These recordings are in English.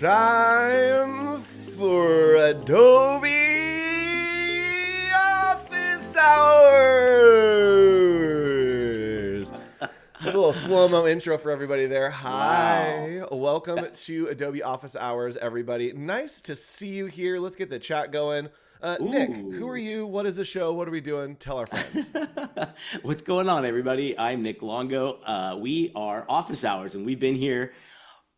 time for Adobe Office Hours. That's a little slow-mo intro for everybody there. Hi. Wow. Welcome to Adobe Office Hours, everybody. Nice to see you here. Let's get the chat going. Nick, who are Ooh. you? What is the show? What are we doing? Tell our friends. What's going on, everybody? I'm Nick Longo. We are Office Hours, and we've been here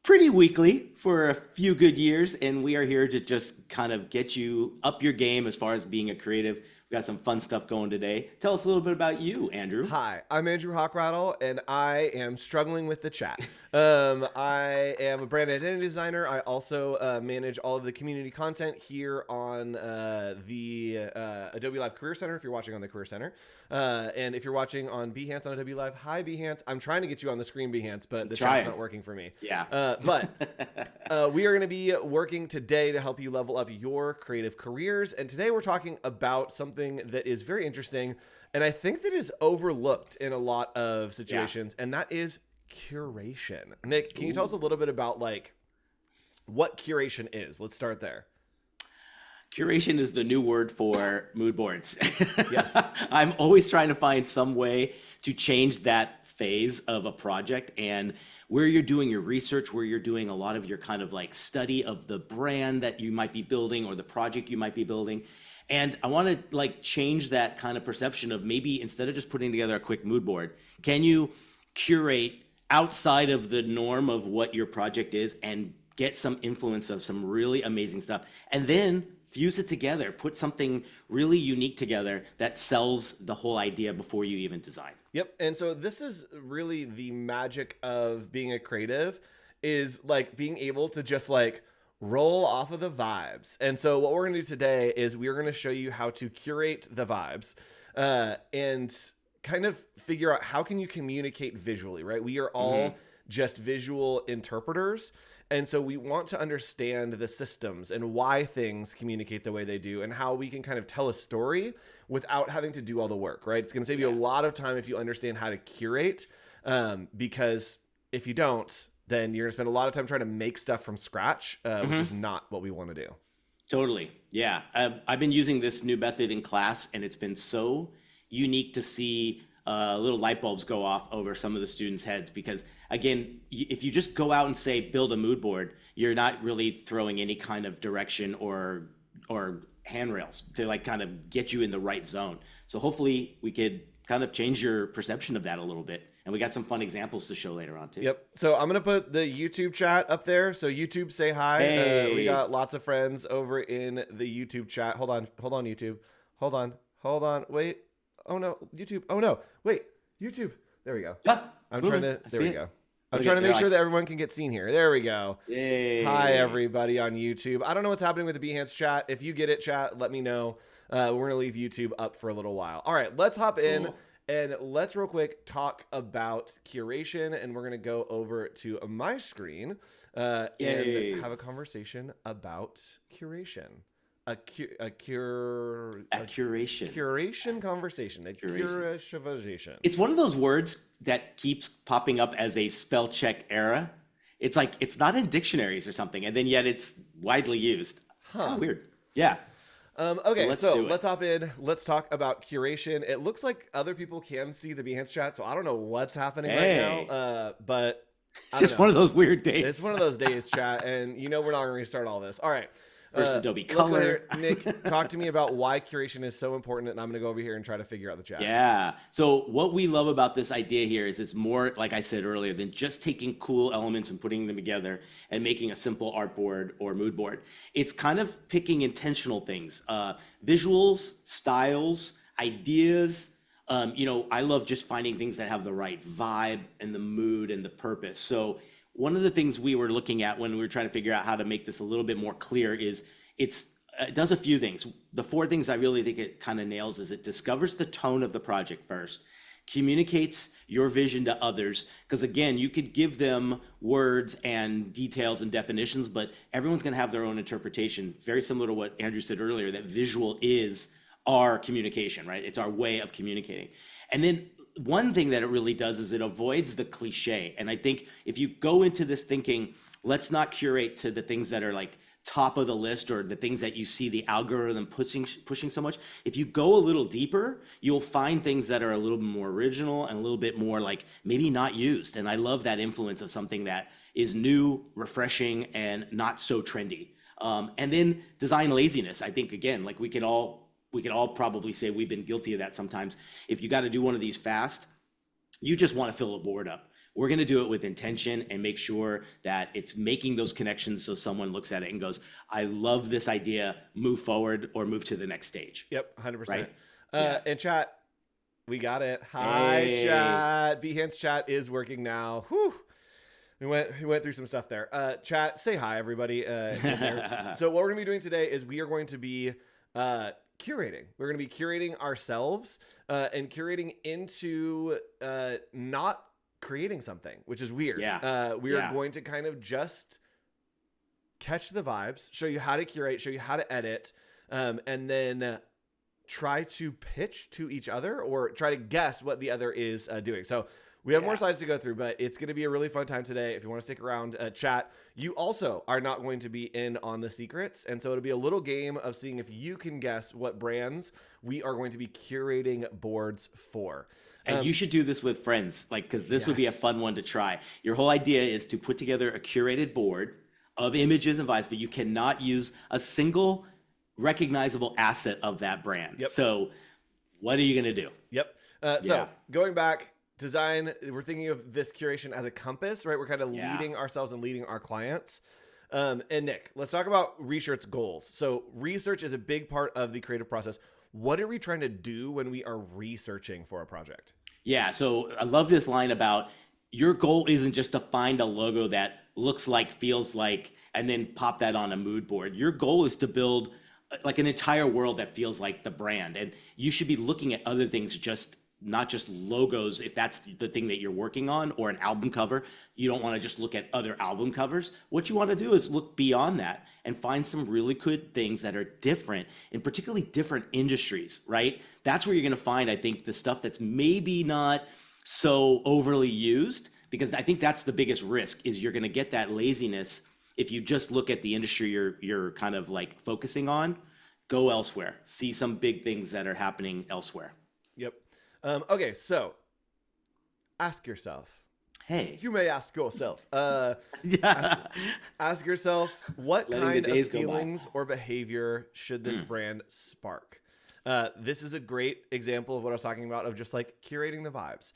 pretty weekly for a few good years, and we are here to just kind of get you up your game as far as being a creative. We got some fun stuff going today. Tell us a little bit about you, Andrew. Hi, I'm Andrew Hockrattle, and I am struggling with the chat. I am a brand identity designer. I also manage all of the community content here on the Adobe Live Career Center, if you're watching on the Career Center. And if you're watching on Behance on Adobe Live, hi, Behance. I'm trying to get you on the screen, Behance, but the chat's not working for me. Yeah. But we are going to be working today to help you level up your creative careers. And today we're talking about something that is very interesting, and I think that is overlooked in a lot of situations, and that is curation. Nick, can you tell us a little bit about like what curation is? Let's start there. Curation is the new word for mood boards. Yes. I'm always trying to find some way to change that phase of a project, and where you're doing your research, where you're doing a lot of your kind of like study of the brand that you might be building or the project you might be building. And I want to like change that kind of perception of maybe instead of just putting together a quick mood board, can you curate outside of the norm of what your project is and get some influence of some really amazing stuff, and then fuse it together, put something really unique together that sells the whole idea before you even design. Yep. And so this is really the magic of being a creative, is like being able to just like roll off of the vibes. And so what we're going to do today is we're going to show you how to curate the vibes and kind of figure out how can you communicate visually, right? We are all just visual interpreters. And so we want to understand the systems and why things communicate the way they do and how we can kind of tell a story without having to do all the work, right? It's going to save you a lot of time if you understand how to curate, because if you don't, then you're going to spend a lot of time trying to make stuff from scratch, which is not what we want to do. Totally. Yeah. I've been using this new method in class, and it's been so unique to see little light bulbs go off over some of the students' heads, because again, if you just go out and say build a mood board, you're not really throwing any kind of direction or handrails to like kind of get you in the right zone. So hopefully we could kind of change your perception of that a little bit. And we got some fun examples to show later on too. Yep. So I'm going to put the YouTube chat up there. So YouTube, say hi. Hey. We got lots of friends over in the YouTube chat. Hold on, YouTube. Hold on. Wait. Oh no, YouTube. Oh no, wait, YouTube. There we go. Yeah, I'm trying to, there we it. go. I'm trying to make sure that everyone can get seen here. There we go. Yay. Hi, everybody on YouTube. I don't know what's happening with the Behance chat. If you get it, chat, let me know. We're going to leave YouTube up for a little while. All right, let's hop in. Cool. And let's real quick talk about curation, and we're going to go over to my screen and have a conversation about curation. A curation conversation. Curation. It's one of those words that keeps popping up as a spell check error. It's like it's not in dictionaries or something, and then yet it's widely used. Huh. Weird. Yeah. Okay, so let's hop in. Let's talk about curation. It looks like other people can see the Behance chat, so I don't know what's happening right now. But it's just one of those weird days. It's one of those days, chat, and you know we're not going to restart all this. All right. First Adobe Color. Nick, talk to me about why curation is so important, and I'm going to go over here and try to figure out the chat. Yeah. So what we love about this idea here is it's more, like I said earlier, than just taking cool elements and putting them together and making a simple artboard or mood board. It's kind of picking intentional things, visuals, styles, ideas. I love just finding things that have the right vibe and the mood and the purpose. So one of the things we were looking at when we were trying to figure out how to make this a little bit more clear is it does a few things. The four things I really think it kind of nails is it discovers the tone of the project first, communicates your vision to others, because again, you could give them words and details and definitions, but everyone's going to have their own interpretation. Very similar to what Andrew said earlier, that visual is our communication, right? It's our way of communicating. And then one thing that it really does is it avoids the cliche. And I think if you go into this thinking, let's not curate to the things that are like top of the list or the things that you see the algorithm pushing so much. If you go a little deeper, you'll find things that are a little bit more original and a little bit more like maybe not used. And I love that influence of something that is new, refreshing, and not so trendy. And then design laziness. I think again, like we could all probably say we've been guilty of that sometimes. If you got to do one of these fast, you just want to fill a board up. We're going to do it with intention and make sure that it's making those connections so someone looks at it and goes, I love this idea, move forward or move to the next stage. Yep, 100%. Right? And chat, we got it. Hi, chat. Behance chat is working now. Whew. We went through some stuff there. Chat, say hi, everybody. So what we're going to be doing today is we are going to be curating. We're going to be curating ourselves and curating into not creating something, which is weird. We are going to kind of just catch the vibes, show you how to curate, show you how to edit, and then try to pitch to each other or try to guess what the other is doing. So we have more slides to go through, but it's going to be a really fun time today. If you want to stick around, chat, you also are not going to be in on the secrets. And so it'll be a little game of seeing if you can guess what brands we are going to be curating boards for. And you should do this with friends, like, because this would be a fun one to try. Your whole idea is to put together a curated board of images and vibes, but you cannot use a single recognizable asset of that brand. So what are you going to do? So going back, design, we're thinking of this curation as a compass, right? We're kind of leading ourselves and leading our clients. And Nick, let's talk about research goals. So research is a big part of the creative process. What are we trying to do when we are researching for a project? Yeah, so I love this line about your goal isn't just to find a logo that looks like, feels like, and then pop that on a mood board. Your goal is to build like an entire world that feels like the brand. And you should be looking at other things, just not just logos, if that's the thing that you're working on, or an album cover. You don't want to just look at other album covers. What you want to do is look beyond that and find some really good things that are different in particularly different industries, right? That's where you're going to find, I think, the stuff that's maybe not so overly used, because I think that's the biggest risk, is you're going to get that laziness if you just look at the industry you're kind of like focusing on. Go elsewhere. See some big things that are happening elsewhere. Yep. Okay, so ask yourself. Hey. You may ask yourself. Ask yourself, what kind of feelings or behavior should this brand spark? This is a great example of what I was talking about, of just like curating the vibes.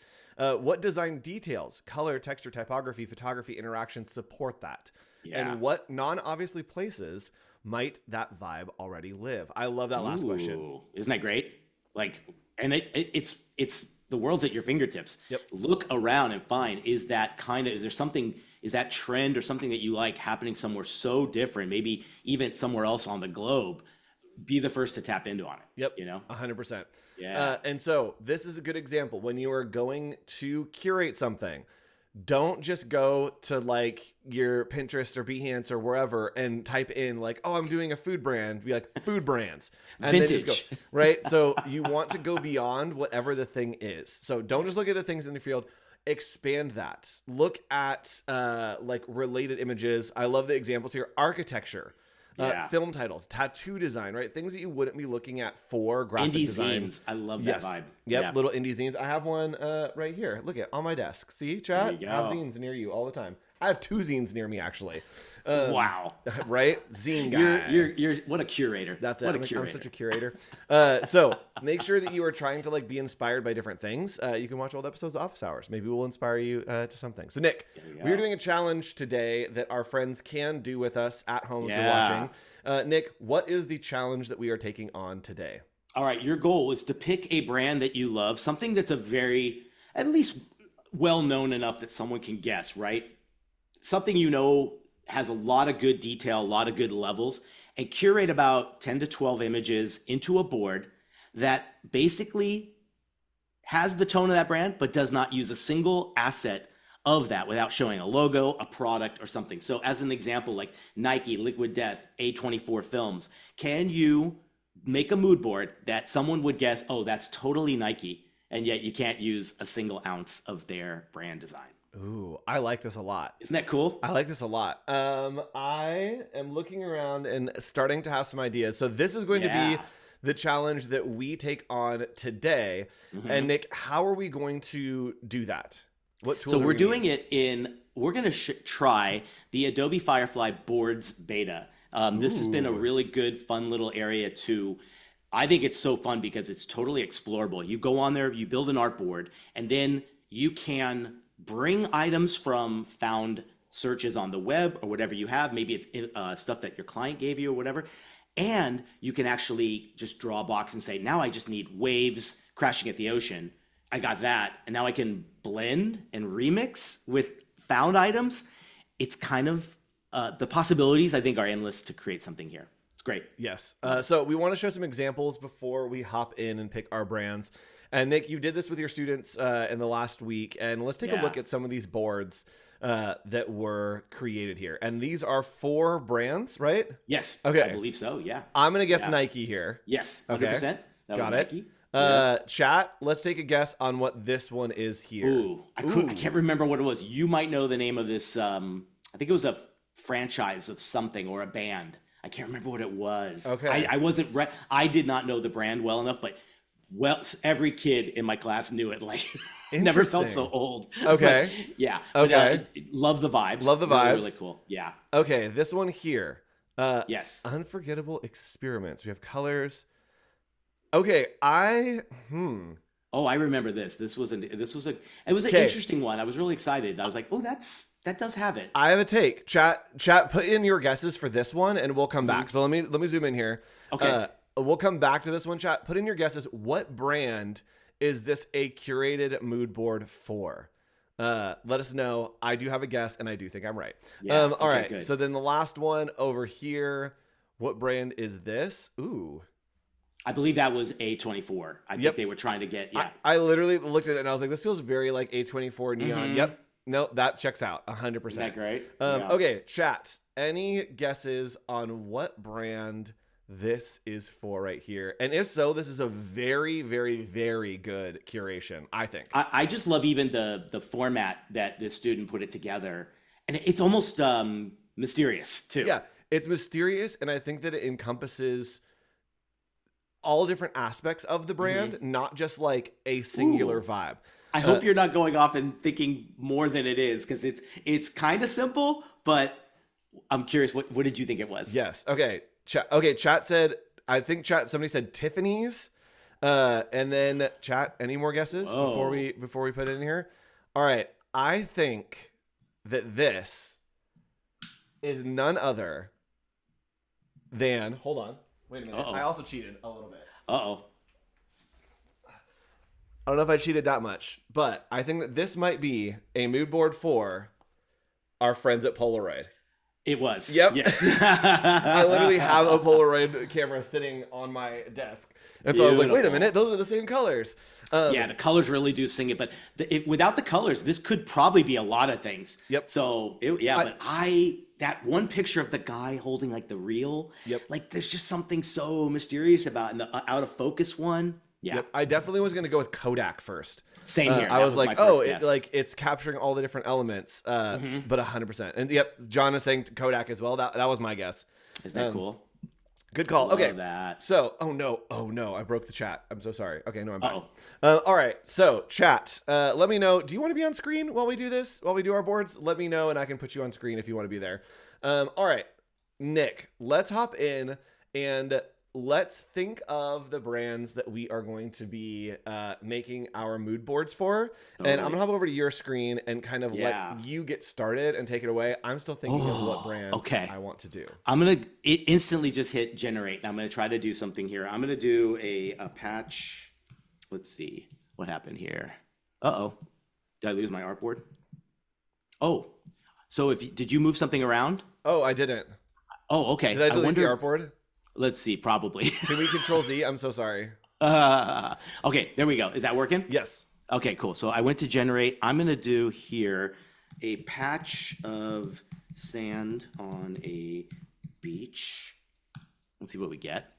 What design details, color, texture, typography, photography, interaction support that? And what non-obviously places might that vibe already live? I love that last question. Isn't that great? Like, and it's the world's at your fingertips. Look around and find, is that trend or something that you like happening somewhere so different, maybe even somewhere else on the globe? Be the first to tap into on it. You know, 100%. And so this is a good example. When you are going to curate something, don't just go to like your Pinterest or Behance or wherever and type in like, oh, I'm doing a food brand. Be like, food brands. And Vintage. then just go, right? So you want to go beyond whatever the thing is. So don't just look at the things in the field. Expand that. Look at like related images. I love the examples here. Architecture. Film titles, tattoo design, right? Things that you wouldn't be looking at for graphic design. Zines. I love that vibe. Little indie zines. I have one right here. Look at on my desk. See, chat? I have zines near you all the time. I have 2 zines near me, actually. Wow. Right? Zine guy. You're what a curator. That's what it. a curator. I'm such a curator. So make sure that you are trying to like be inspired by different things. You can watch old episodes of Office Hours. Maybe we'll inspire you to something. So Nick, we are doing a challenge today that our friends can do with us at home if you're watching. Nick, what is the challenge that we are taking on today? All right. Your goal is to pick a brand that you love, something that's at least well known enough that someone can guess, right? Something you know has a lot of good detail, a lot of good levels, and curate about 10 to 12 images into a board that basically has the tone of that brand, but does not use a single asset of that without showing a logo, a product, or something. So as an example, like Nike, Liquid Death, A24 Films, can you make a mood board that someone would guess, oh, that's totally Nike, and yet you can't use a single ounce of their brand design? Ooh, I like this a lot. Isn't that cool? I like this a lot. I am looking around and starting to have some ideas. So this is going to be Yeah. the challenge that we take on today. And Nick, how are we going to do that? What tools So are we're we gonna doing use? it in, we're going to try the Adobe Firefly Boards beta. This has been a Ooh. really good, fun little area to, I think it's so fun because it's totally explorable. You go on there, you build an artboard, and then you can bring items from found searches on the web or whatever you have. Maybe it's stuff that your client gave you or whatever. And you can actually just draw a box and say, now I just need waves crashing at the ocean. I got that. And now I can blend and remix with found items. It's kind of the possibilities, I think, are endless to create something here. It's great. Yes. So we want to show some examples before we hop in and pick our brands. And Nick, you did this with your students in the last week. And let's take a Yeah. look at some of these boards that were created here. And these are 4 brands, right? Yes. Okay. I believe so. Yeah. I'm going to guess Yeah. Nike here. Yes. Okay. 100%. That was Got it. Nike. Yeah. Chat, let's take a guess on what this one is here. Ooh, I can't remember what it was. You might know the name of this. I think it was a franchise of something or a band. I can't remember what it was. Okay. I wasn't. I did not know the brand well enough, but every kid in my class knew it. Like, never felt Interesting. so old. Okay. But, yeah. Okay. But, love the vibes. Love the Really, vibes. really cool. Yeah. Okay, this one here. Yes. Unforgettable experiments. We have colors. Okay, Oh, I remember this. It was an Okay. interesting one. I was really excited. I was like, oh, that does have it. I have a take. Chat, put in your guesses for this one, and we'll come back. So let me zoom in here. Okay. We'll come back to this one. Chat, put in your guesses. What brand is this a curated mood board for? Let us know. I do have a guess, and I do think I'm right. Yeah, All okay, right. good. So then the last one over here. What brand is this? Ooh. I believe that was A24. I think Yep. they were trying to get, yeah. I literally looked at it and I was like, this feels very like A24 neon. Yep. No, that checks out 100%. Isn't that great? Yeah. Okay, chat. Any guesses on what brand this is for right here? And if so, this is a very, very, very good curation, I think. I just love even the format that this student put it together. And it's almost mysterious, too. Yeah, it's mysterious. And I think that it encompasses all different aspects of the brand, not just like a singular Ooh. vibe. I hope you're not going off and thinking more than it is, because it's kind of simple, but I'm curious, what did you think it was? Yes. Okay. Chat said, I think somebody said Tiffany's. And then chat, any more guesses before we put it in here? All right. I think that this is none other than, hold on. Wait a minute. Uh-oh. I also cheated a little bit. Uh-oh. I don't know if I cheated that much, but I think that this might be a mood board for our friends at Polaroid. It was. Yep. Yes. I literally have a Polaroid camera sitting on my desk. And so I was like, wait a Beautiful. minute, those are the same colors. Yeah, the colors really do sing it, but without the colors, this could probably be a lot of things. Yep. So, that one picture of the guy holding like the reel, Yep. like there's just something so mysterious about, and the out of focus one. Yeah. Yep. I definitely was going to go with Kodak first. Same here. I That was my like, first guess. it's capturing all the different elements, but 100%. And yep, John is saying Kodak as well. That was my guess. Isn't that cool? Good call. Love Okay. that. So, oh no, I broke the chat. I'm so sorry. Okay, no, I'm back. Uh-oh. All right. So, chat, let me know. Do you want to be on screen while we do this? While we do our boards? Let me know, and I can put you on screen if you want to be there. All right, Nick, let's hop in and let's think of the brands that we are going to be making our mood boards for. And I'm gonna hop over to your screen and kind of let you get started and take it away. I'm still thinking of what brand I want to do. I'm going to instantly just hit generate. And I'm going to try to do something here. I'm going to do a patch. Let's see what happened here. Uh-oh. Did I lose my artboard? Oh, so did you move something around? Oh, I didn't. Oh, okay. Did I delete the artboard? Let's see, probably. Can we Control Z? I'm so sorry. Okay, there we go. Is that working? Yes. Okay, cool. So I went to generate. I'm going to do here a patch of sand on a beach. Let's see what we get.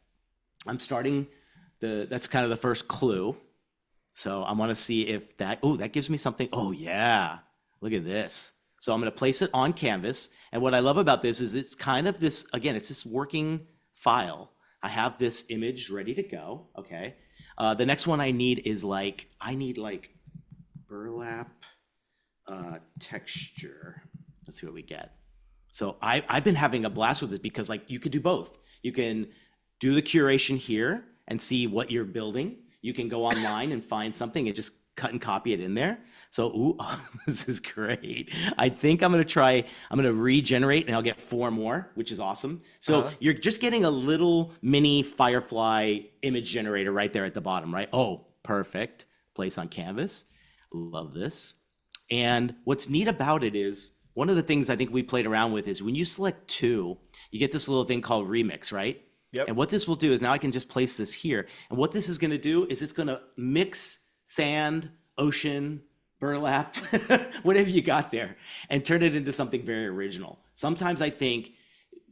I'm starting that's kind of the first clue. So I want to see if that gives me something. Oh, yeah. Look at this. So I'm going to place it on canvas. And what I love about this is it's kind of this, again, it's this working file. I have this image ready to go. Okay. The next one I need is I need like burlap texture. Let's see what we get. So I've been having a blast with this because like you could do both. You can do the curation here and see what you're building. You can go online and find something and just cut and copy it in there. So, ooh, this is great. I think I'm going to regenerate and I'll get 4 more, which is awesome. So you're just getting a little mini Firefly image generator right there at the bottom, right? Oh, perfect. Place on canvas. Love this. And what's neat about it is one of the things I think we played around with is when you select 2, you get this little thing called remix, right? Yep. And what this will do is now I can just place this here. And what this is going to do is it's going to mix sand, ocean, burlap, whatever you got there, and turn it into something very original. Sometimes I think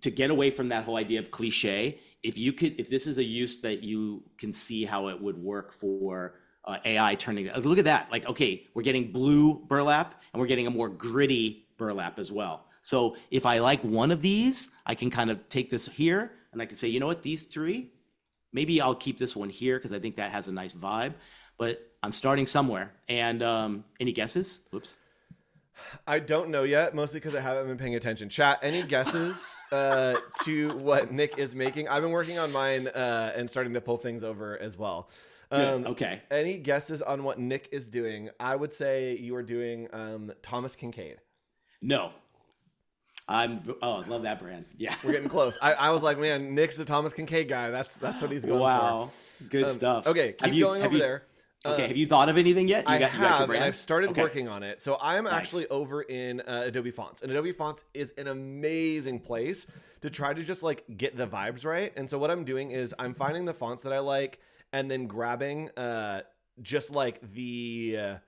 to get away from that whole idea of cliche, if this is a use that you can see how it would work for AI turning, look at that. Like, okay, we're getting blue burlap and we're getting a more gritty burlap as well. So if I like one of these, I can kind of take this here and I can say, you know what, these 3, maybe I'll keep this one here because I think that has a nice vibe, but I'm starting somewhere. And any guesses? Oops. I don't know yet, mostly because I haven't been paying attention. Chat, any guesses to what Nick is making? I've been working on mine and starting to pull things over as well. Okay. Any guesses on what Nick is doing? I would say you are doing Thomas Kincaid. No. I love that brand. Yeah. We're getting close. I was like, man, Nick's a Thomas Kincaid guy. That's what he's going for. Wow. Good stuff. Okay, keep going over there. Okay, have you thought of anything yet? I have, and I've started Okay. working on it. So I'm Nice. actually over in Adobe Fonts. And Adobe Fonts is an amazing place to try to just like get the vibes right. And so what I'm doing is I'm finding the fonts that I like and then grabbing just like the...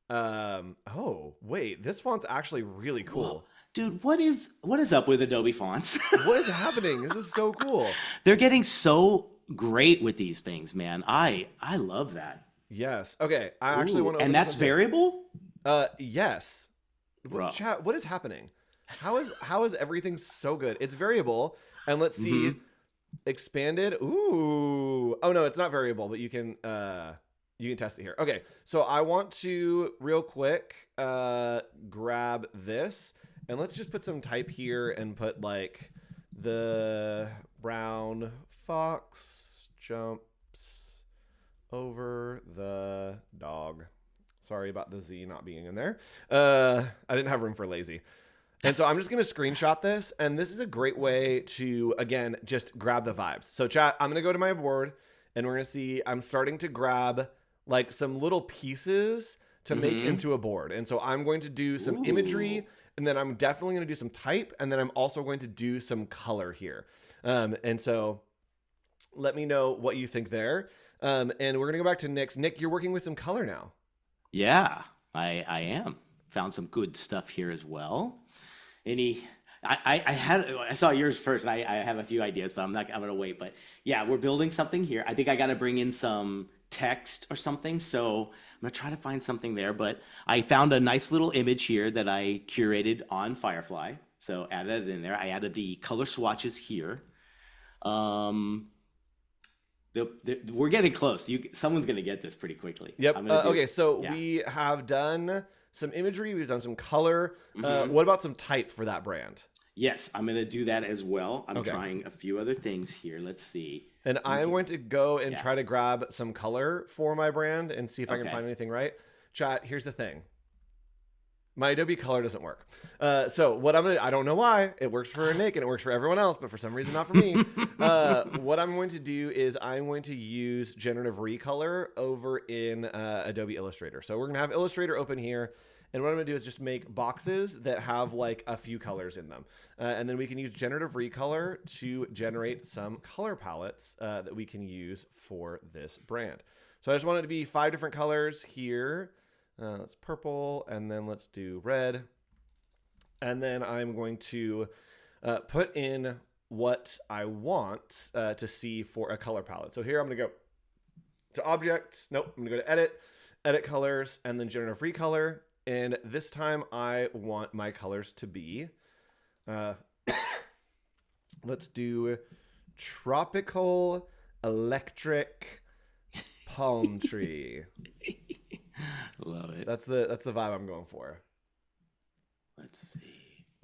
oh, wait, this font's actually really cool. Whoa. Dude, what is up with Adobe Fonts? What is happening? This is so cool. They're getting so great with these things, man. I love that. Yes. Okay. I actually want to. And that's variable? Yes. Bro. Chat, what is happening? How is everything so good? It's variable, and let's see. Expanded. Ooh. Oh no, it's not variable, but you can test it here. Okay. So I want to real quick grab this, and let's just put some type here and put like the brown fox jumps over the dog. Sorry about the Z not being in there. I didn't have room for lazy. And so I'm just going to screenshot this. And this is a great way to, again, just grab the vibes. So chat, I'm going to go to my board and we're going to see, I'm starting to grab like some little pieces to make into a board. And so I'm going to do some imagery, and then I'm definitely going to do some type. And then I'm also going to do some color here. And so let me know what you think there. And we're going to go back to Nick's. Nick, you're working with some color now. Yeah, I am. Found some good stuff here as well. I saw yours first, and I have a few ideas, but I'm going to wait. But yeah, we're building something here. I think I got to bring in some text or something. So I'm going to try to find something there. But I found a nice little image here that I curated on Firefly. So added it in there. I added the color swatches here. We're getting close. Someone's going to get this pretty quickly. Yep. Okay, so we have done some imagery. We've done some color. What about some type for that brand? Yes, I'm going to do that as well. I'm trying a few other things here. Let's see. And I'm going to go and try to grab some color for my brand and see if I can find anything right. Chat, here's the thing. My Adobe Color doesn't work. So what I don't know why. It works for Nick and it works for everyone else, but for some reason not for me. What I'm going to do is I'm going to use generative recolor over in Adobe Illustrator. So we're going to have Illustrator open here. And what I'm going to do is just make boxes that have like a few colors in them. And then we can use generative recolor to generate some color palettes that we can use for this brand. So I just want it to be 5 different colors here. Let's purple, and then let's do red. And then I'm going to put in what I want to see for a color palette. So here I'm going to go to Object. Nope, I'm going to go to Edit, Edit Colors, and then Generative Recolor. And this time I want my colors to be, uh, let's do tropical electric palm tree. Love it. That's the vibe I'm going for. Let's see.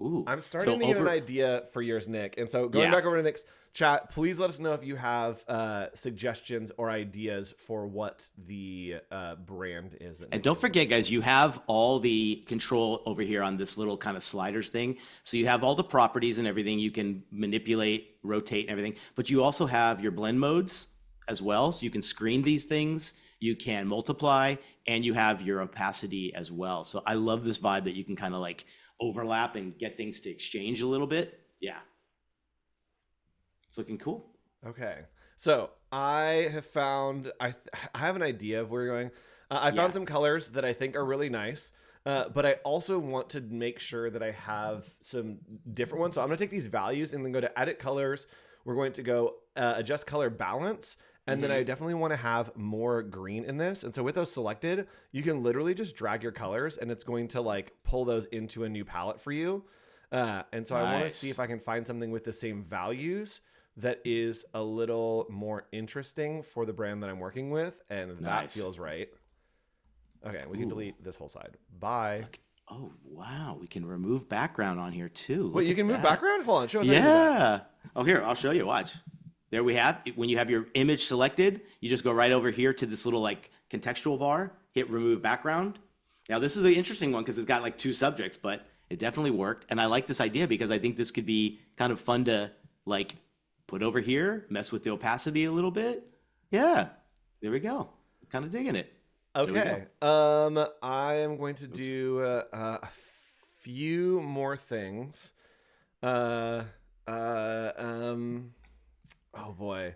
Ooh. I'm starting to get an idea for yours, Nick. And so going back over to Nick's chat, please let us know if you have suggestions or ideas for what the brand is. And don't forget, guys, you have all the control over here on this little kind of sliders thing. So you have all the properties and everything you can manipulate, rotate and everything. But you also have your blend modes as well. So you can screen these things, you can multiply, and you have your opacity as well. So I love this vibe that you can kind of like overlap and get things to exchange a little bit. Yeah. It's looking cool. Okay. So I have found, I have an idea of where you're going. I found some colors that I think are really nice, but I also want to make sure that I have some different ones. So I'm going to take these values and then go to edit colors. We're going to go adjust color balance. And then I definitely want to have more green in this. And so with those selected, you can literally just drag your colors and it's going to like pull those into a new palette for you. And so I want to see if I can find something with the same values that is a little more interesting for the brand that I'm working with. And that feels right. Okay, we can delete this whole side. Bye. Okay. Oh, wow. We can remove background on here too. Wait, you can move background? Hold on. Show us. Yeah. Oh, here, I'll show you. Watch. There we have, when you have your image selected, you just go right over here to this little like contextual bar, hit remove background. Now this is an interesting one because it's got like two subjects, but it definitely worked. And I like this idea because I think this could be kind of fun to like put over here, mess with the opacity a little bit. Yeah, there we go. Kind of digging it. Okay. I am going to do a few more things. Oh boy.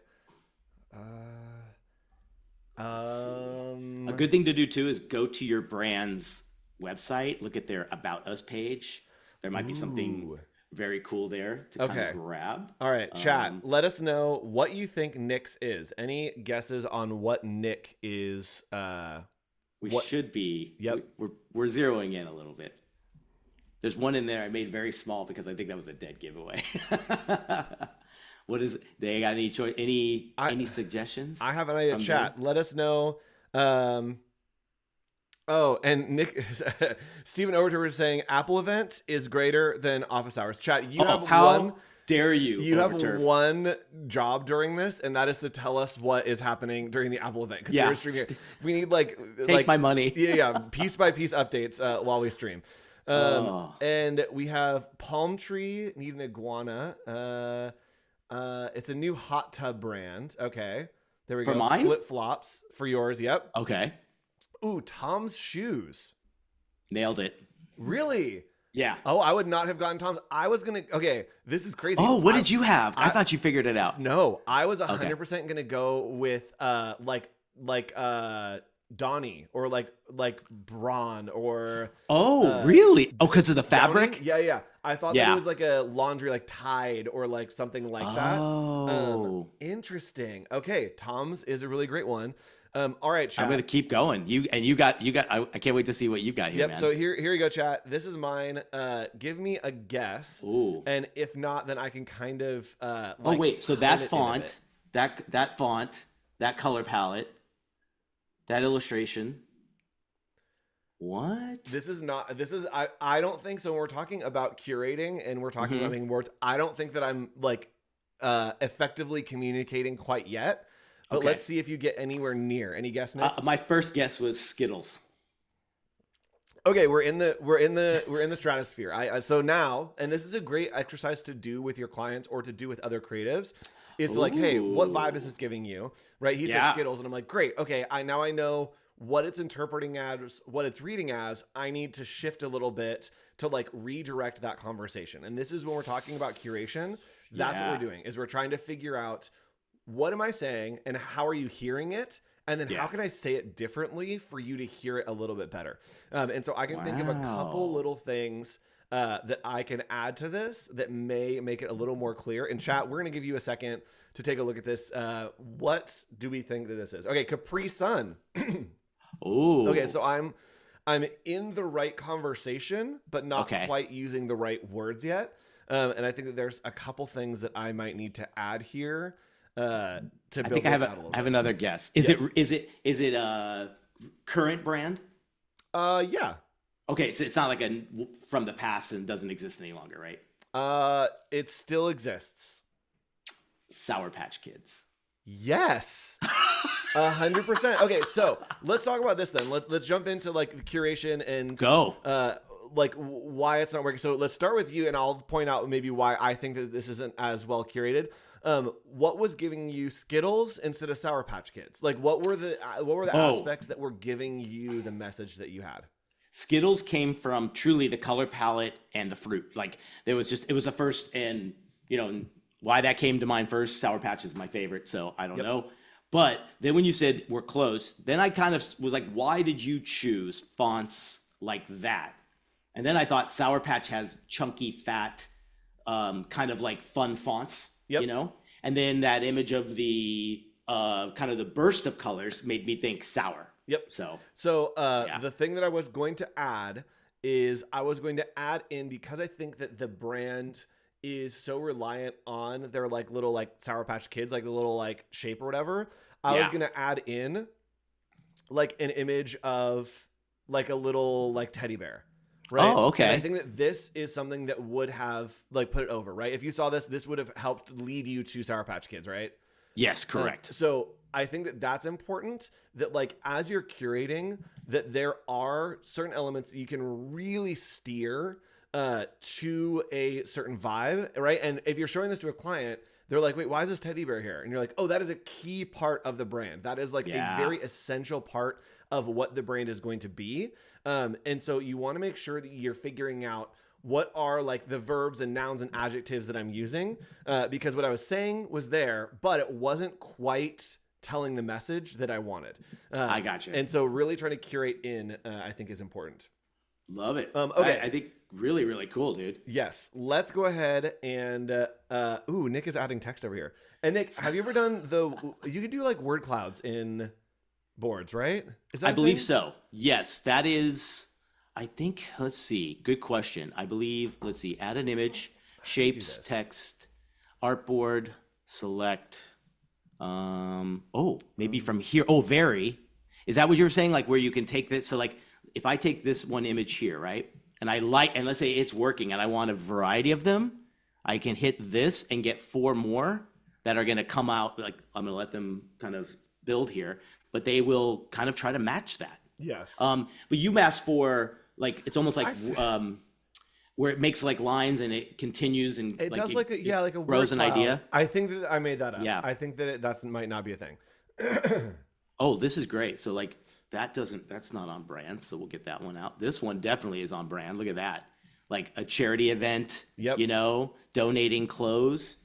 A good thing to do too is go to your brand's website, look at their About Us page. There might be something very cool there to kind of grab. All right, chat. Let us know what you think Nick's is. Any guesses on what Nick is? Should be. Yep. We're zeroing in a little bit. There's one in there I made very small because I think that was a dead giveaway. What is it? They got any choice? Any suggestions? I have an idea. Chat. Let us know. Oh, and Nick, Stephen Overton was saying Apple event is greater than office hours. Chat. You have how dare you? You have one job during this, and that is to tell us what is happening during the Apple event. Yeah. We're streaming. We need take my money. Yeah, piece by piece updates while we stream. And we have palm tree. Need an iguana. It's a new hot tub brand. Okay. There we go. For mine? Flip-flops for yours. Yep. Okay. Ooh, Tom's shoes. Nailed it. Really? Yeah. Oh, I would not have gotten Tom's. I was going to, okay, this is crazy. Oh, what did you have? I thought you figured it out. No, I was 100% going to go with, Donnie or like Braun or really? Oh, because of the fabric? Downy? Yeah. I thought that it was like a laundry like Tide or like something like that. Oh. Interesting. Okay, Tom's is a really great one. All right, chat. I'm gonna keep going. You got I can't wait to see what you got here. Yep, man. so here you go, chat. This is mine. Give me a guess. Ooh. And if not, then I can kind of so that font, that font, that color palette, that illustration. What? I don't think so. When we're talking about curating and we're talking about making words, I don't think that I'm like effectively communicating quite yet. But let's see if you get anywhere near. Any guess, Nick? My first guess was Skittles. Okay, we're in the stratosphere. So now, and this is a great exercise to do with your clients or to do with other creatives, is to like, hey, what vibe is this giving you? Right? He says Skittles, and I'm like, great. Okay, I know what it's interpreting as, what it's reading as. I need to shift a little bit to like redirect that conversation. And this is when we're talking about curation. That's what we're doing. Is we're trying to figure out, what am I saying and how are you hearing it? And then how can I say it differently for you to hear it a little bit better? And so I can think of a couple little things that I can add to this that may make it a little more clear. In chat, we're going to give you a second to take a look at this. What do we think that this is? Okay, Capri Sun. Ooh. Okay, so I'm in the right conversation, but not Okay. quite using the right words yet. And I think that there's a couple things that I might need to add here to I build think this out a little I have bit. another guess. Yes. Is it a current brand? Yeah. Okay, so it's not like a from the past and doesn't exist any longer, right? It still exists. Sour Patch Kids. Yes. 100%. Okay, so let's talk about this then. Let's jump into like the curation and Go. like why it's not working. So let's start with you, and I'll point out maybe why I think that this isn't as well curated. What was giving you Skittles instead of Sour Patch Kids? Like, what were the aspects that were giving you the message that you had? Skittles came from truly the color palette and the fruit. Like it was the first, and you know why that came to mind first. Sour Patch is my favorite, so I don't know. But then when you said we're close, then I kind of was like, why did you choose fonts like that? And then I thought Sour Patch has chunky, fat, kind of like fun fonts, you know? And then that image of the kind of the burst of colors made me think sour. Yep. So the thing that I was going to add is I was going to add in, because I think that the brand is so reliant on their like little like Sour Patch Kids, like the little like shape or whatever. I was going to add in like an image of like a little like teddy bear. Right. Oh, okay. And I think that this is something that would have like put it over, right? If you saw this, this would have helped lead you to Sour Patch Kids, right? Yes, correct. So I think that that's important, that like as you're curating, that there are certain elements that you can really steer to a certain vibe, right? And if you're showing this to a client, they're like, wait, why is this teddy bear here? And you're like, oh, that is a key part of the brand. That is like a very essential part of what the brand is going to be. And so you want to make sure that you're figuring out what are like the verbs and nouns and adjectives that I'm using, because what I was saying was there, but it wasn't quite telling the message that I wanted. I got you. And so really trying to curate in, I think is important. Love it. Okay. I think really, really cool, dude. Yes. Let's go ahead and, Nick is adding text over here. And Nick, have you ever done you can do like word clouds in boards, right? Is that I believe so. Yes, that is, I think, let's see. Good question. I believe, let's see, add an image, shapes, text, artboard, select. Maybe from here. Oh, vary. Is that what you're saying? Like where you can take this? So like if I take this one image here, right? And let's say it's working and I want a variety of them, I can hit this and get 4 more that are going to come out. Like I'm going to let them kind of build here, but they will kind of try to match that. Yes. But you asked for like, it's almost like, where it makes like lines and it continues and it like does like a grows an idea. I think that I made that up. Yeah. I think that that might not be a thing. Oh, this is great. So like that's not on brand. So we'll get that one out. This one definitely is on brand. Look at that. Like a charity event, you know, donating clothes.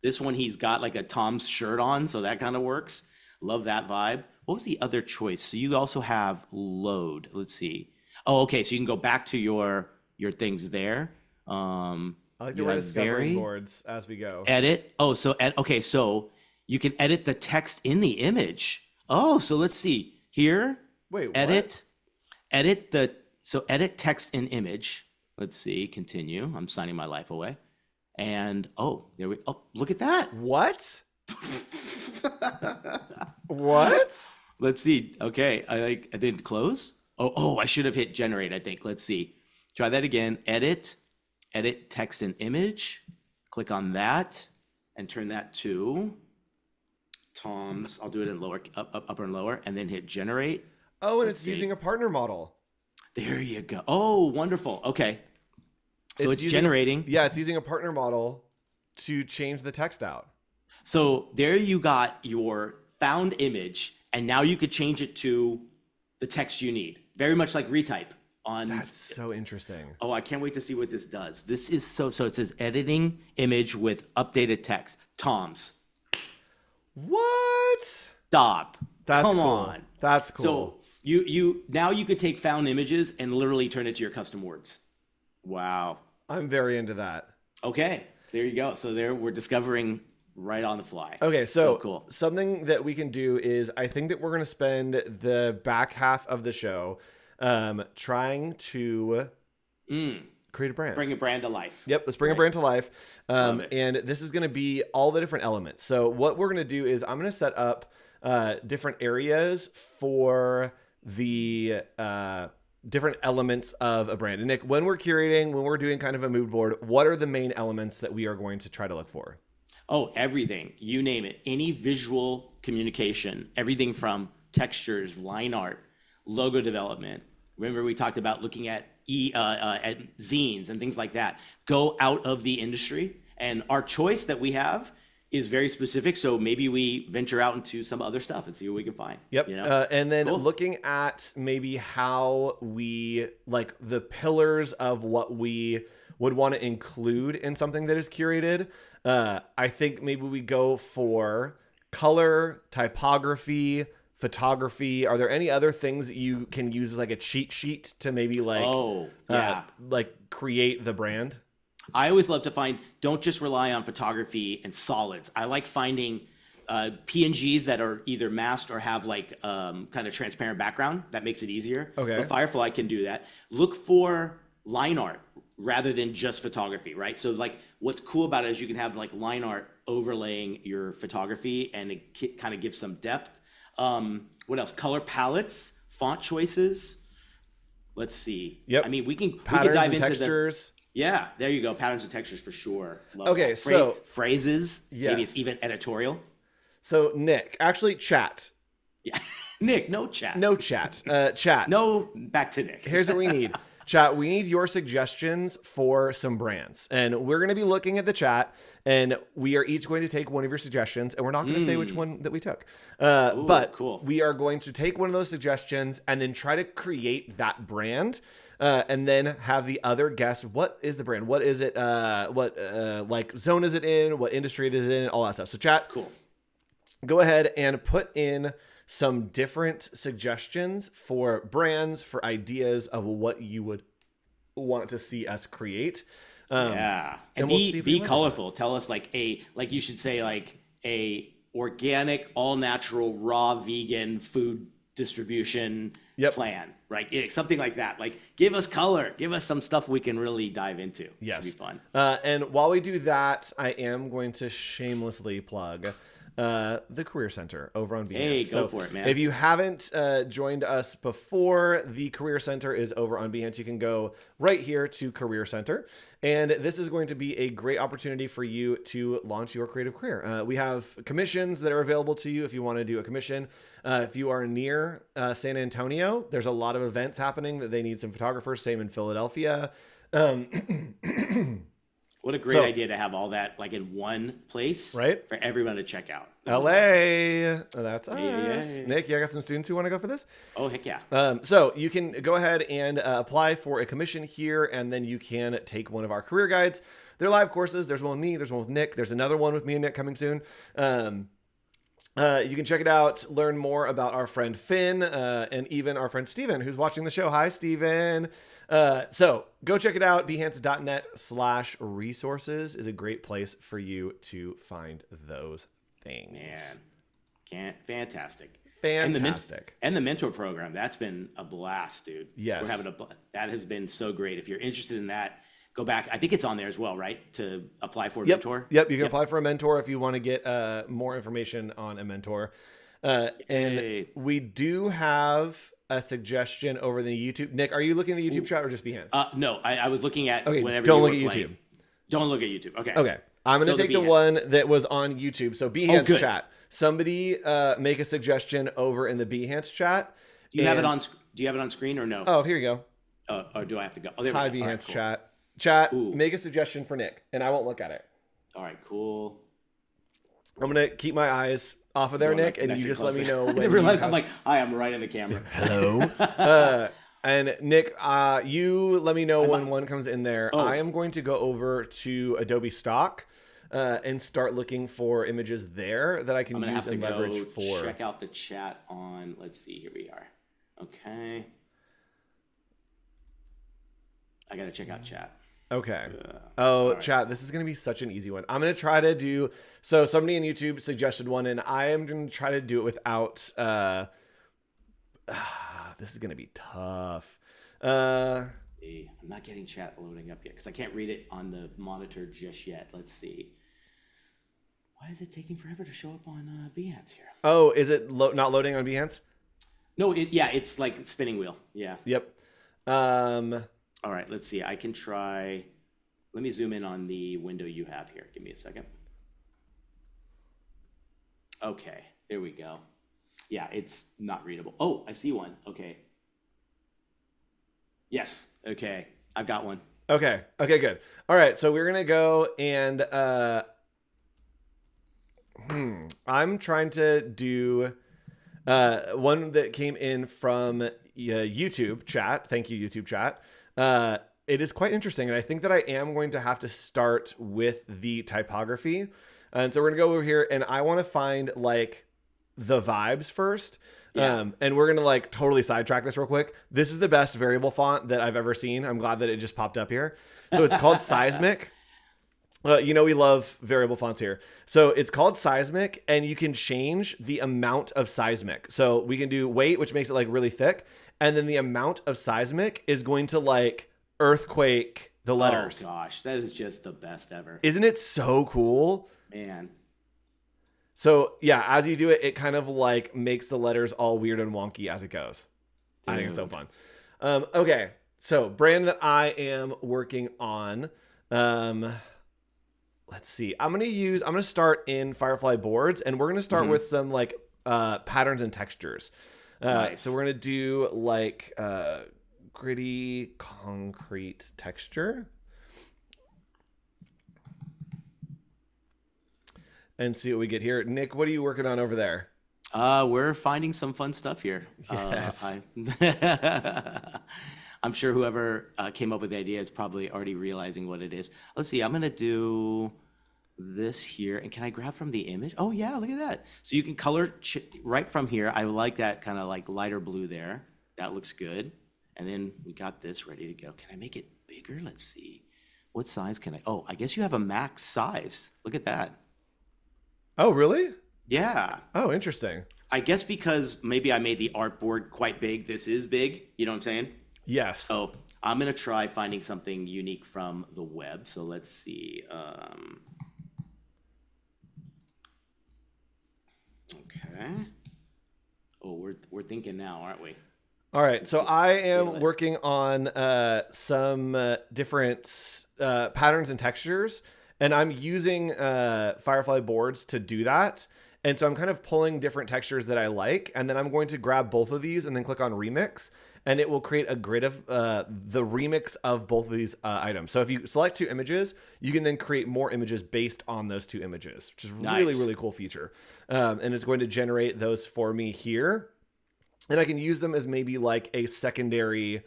This one, he's got like a Tom's shirt on. So that kind of works. Love that vibe. What was the other choice? So you also have load. Let's see. Oh, okay. So you can go back to your things there. I like the way discovering boards as we go. Edit. Oh, so okay. So you can edit the text in the image. Oh, so let's see here. Wait, what? Edit text in image. Let's see. Continue. I'm signing my life away. And look at that. What? What? Let's see. Okay. I didn't close. Oh, I should have hit generate, I think. Let's see. Try that again. Edit text and image. Click on that and turn that to Tom's. I'll do it in upper and lower, and then hit generate. Oh, and it's using a partner model. There you go. Oh, wonderful. Okay. So it's generating. Yeah, it's using a partner model to change the text out. So there you got your found image, and now you could change it to the text you need. Very much like retype on. That's so interesting. Oh, I can't wait to see what this does. This is so it says editing image with updated text. Tom's. What? Stop. That's Come cool. on. That's cool. So you now you could take found images and literally turn it to your custom words. Wow. I'm very into that. Okay. There you go. So there we're discovering right on the fly. Okay, so cool. Something that we can do is I think that we're going to spend the back half of the show trying to create a brand. Bring a brand to life. Yep, let's bring a brand to life. Love it. And this is going to be all the different elements. So what we're going to do is I'm going to set up different areas for the different elements of a brand. And Nick, when we're curating, when we're doing kind of a mood board, what are the main elements that we are going to try to look for? Oh, everything. You name it. Any visual communication, everything from textures, line art, logo development. Remember we talked about looking at at zines and things like that. Go out of the industry. And our choice that we have is very specific. So maybe we venture out into some other stuff and see what we can find. Yep. You know? And then Cool. looking at maybe how we like the pillars of what we would want to include in something that is curated. I think maybe we go for color, typography, photography. Are there any other things that you can use as like a cheat sheet to maybe like, like create the brand? I always love to find, don't just rely on photography and solids. I like finding PNGs that are either masked or have like kind of transparent background. That makes it easier. Okay. But Firefly can do that. Look for line art rather than just photography, right? So like what's cool about it is you can have like line art overlaying your photography and it kind of gives some depth. What else? Color palettes, font choices. Let's see. Yep. I mean, we can Patterns dive and into textures. Yeah, there you go. Patterns and textures for sure. Love Okay, that. so- phrases. Maybe Yes. it's even editorial. So Nick, actually chat. Yeah, Nick, no chat. No chat. Chat. No, back to Nick. Here's what we need. Chat, we need your suggestions for some brands. And we're going to be looking at the chat, and we are each going to take one of your suggestions, and we're not going to say which one that we took. But cool. we are going to take one of those suggestions and then try to create that brand, and then have the other guess, what is the brand? What is it? What like zone is it in? What industry it is in? All that stuff. So chat, Cool. go ahead and put in some different suggestions for brands, for ideas of what you would want to see us create. Yeah, and we'll see if we be like colorful. Tell us like you should say like a organic, all natural, raw, vegan food distribution plan, right? Something like that. Like give us color, give us some stuff we can really dive into. Yes. Should be fun. And while we do that, I am going to shamelessly plug the Career Center over on Behance. Hey, go for it, man. If you haven't joined us before, the Career Center is over on Behance. You can go right here to Career Center, and this is going to be a great opportunity for you to launch your creative career. We have commissions that are available to you if you want to do a commission. If you are near San Antonio, there's a lot of events happening that they need some photographers. Same in Philadelphia. What a great idea to have all that like in one place, Right? For everyone to check out. LA, that's us. Yay. Nick, you got some students who want to go for this? Oh, heck yeah. So you can go ahead and apply for a commission here, and then you can take one of our career guides. They're live courses. There's one with me. There's one with Nick. There's another one with me and Nick coming soon. You can check it out, learn more about our friend Finn, and even our friend Steven, who's watching the show. Hi, Steven. So go check it out. Behance.net/resources is a great place for you to find those things. Man, fantastic. Fantastic. And the mentor program, that's been a blast, dude. Yes. We're having that has been so great. If you're interested in that, go back. I think it's on there as well, right? To apply for a mentor. Yep. You can apply for a mentor if you want to get more information on a mentor. And we do have a suggestion over the YouTube. Nick, are you looking at the YouTube chat or just Behance? No, I was looking at whenever don't you look were at playing. YouTube. Don't look at YouTube. Okay. Okay. I'm going to take the one that was on YouTube. So Behance chat. Somebody make a suggestion over in the Behance chat. Do you have it on screen or no? Oh, here you go. Or do I have to go? Oh, there Hi, we go. Behance Cool. chat. Chat, make a suggestion for Nick, and I won't look at it. All right, cool. I'm going to keep my eyes off of there, Nick, and you just let me know I when didn't realize I'm like, hi, I'm right in the camera. Hello. And Nick, you let me know when one comes in there. I am going to go over to Adobe Stock and start looking for images there that I can use and leverage for. Check out the chat on. Let's see. Here we are. Okay. I gotta check out chat. Okay. Right. Chat, this is going to be such an easy one. I'm going to try to do, so somebody on YouTube suggested one, and I am going to try to do it without, this is gonna be tough. I'm not getting chat loading up yet because I can't read it on the monitor just yet. Let's see. Why is it taking forever to show up on Behance here? Oh, is it not loading on Behance? No, it's like spinning wheel. Yeah. Yep. All right, let's see. I can try. Let me zoom in on the window you have here. Give me a second. Okay, there we go. Yeah, it's not readable. Oh, I see one. Okay. Yes. Okay, I've got one. Okay, good. All right, so we're gonna go and I'm trying to do one that came in from YouTube chat. Thank you, YouTube chat. It is quite interesting, and I think that I am going to have to start with the typography. And so we're gonna go over here, and I want to find like the vibes first. Yeah. And we're gonna like totally sidetrack this real quick. This is the best variable font that I've ever seen. I'm glad that it just popped up here. So it's called Seismic. We love variable fonts here. So it's called Seismic, and you can change the amount of Seismic. So we can do weight, which makes it like really thick. And then the amount of Seismic is going to like earthquake the letters. Oh gosh, that is just the best ever. Isn't it so cool? Man. So yeah, as you do it, it kind of like makes the letters all weird and wonky as it goes. Dude. I think it's so fun. Okay, so brand that I am working on. Let's see. I'm gonna start in Firefly boards, and we're gonna start with some like patterns and textures. Nice. So we're gonna do like gritty concrete texture. And see what we get here. Nick, what are you working on over there? We're finding some fun stuff here. Yes. I'm sure whoever came up with the idea is probably already realizing what it is. Let's see. I'm gonna do this here, and can I grab from the image? Oh yeah, look at that. So you can color right from here. I like that kind of like lighter blue there. That looks good. And then we got this ready to go. Can I make it bigger? Let's see. What size can I? Oh, I guess you have a max size. Look at that. Oh, really? Yeah. Oh, interesting. I guess because maybe I made the artboard quite big. This is big. You know what I'm saying? Yes. So I'm going to try finding something unique from the web. So let's see. Okay. Oh, we're thinking now, aren't we? All right. So I am working on some different patterns and textures, and I'm using Firefly boards to do that. And so I'm kind of pulling different textures that I like, and then I'm going to grab both of these and then click on remix, and it will create a grid of the remix of both of these items. So if you select two images, you can then create more images based on those two images, which is really, really cool feature. And it's going to generate those for me here. And I can use them as maybe like a secondary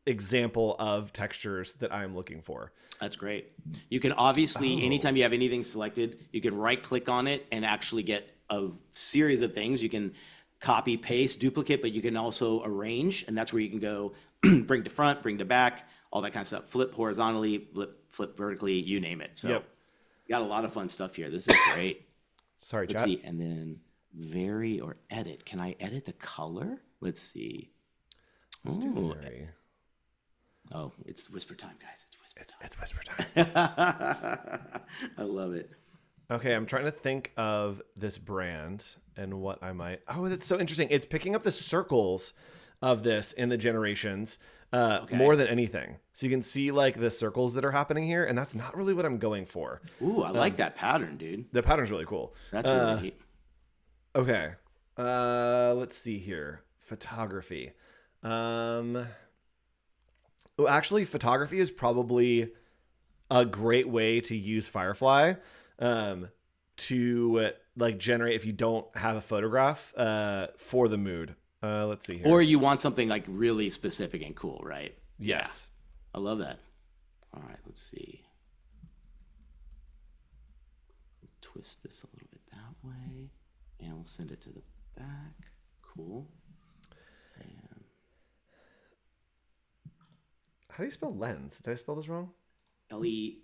example of textures that I'm looking for. That's great. You can obviously, anytime you have anything selected, you can right click on it and actually get a series of things. You can copy, paste, duplicate, but you can also arrange. And that's where you can go bring to front, bring to back, all that kind of stuff. Flip horizontally, flip vertically, you name it. So you got a lot of fun stuff here. This is great. Sorry, Let's chat. see. And then vary or edit. Can I edit the color? Let's see. Let's do vary. Oh, it's whisper time, guys. It's whisper time. I love it. Okay, I'm trying to think of this brand and what I might. Oh, that's so interesting. It's picking up the circles of this in the generations more than anything. So you can see like the circles that are happening here, and that's not really what I'm going for. Ooh, I like that pattern, dude. The pattern's really cool. That's really neat. Okay. Let's see here. Photography. Actually, photography is probably a great way to use Firefly to like generate if you don't have a photograph for the mood. Let's see here. Or you want something like really specific and cool, right? Yes. Yeah. I love that. All right, let's see. Twist this a little bit that way. And we'll send it to the back. Cool. And how do you spell lens? Did I spell this wrong? Lenes.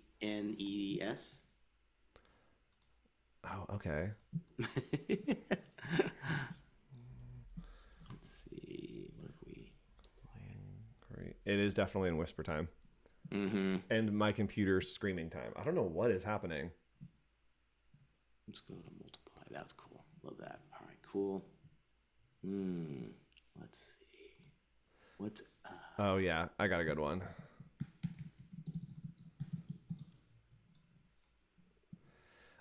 Oh, okay. Let's see. It is definitely in whisper time. And my computer's screaming time. I don't know what is happening. Let's go to multiply. That's cool. Love that. All right, cool. Let's see. What's Oh yeah, I got a good one.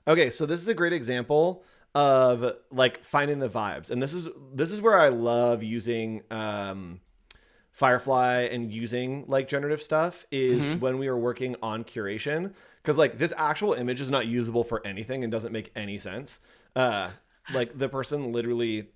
Okay, so this is a great example of like finding the vibes. And this is where I love using Firefly and using like generative stuff is when we are working on curation, because like this actual image is not usable for anything and doesn't make any sense. Like the person literally,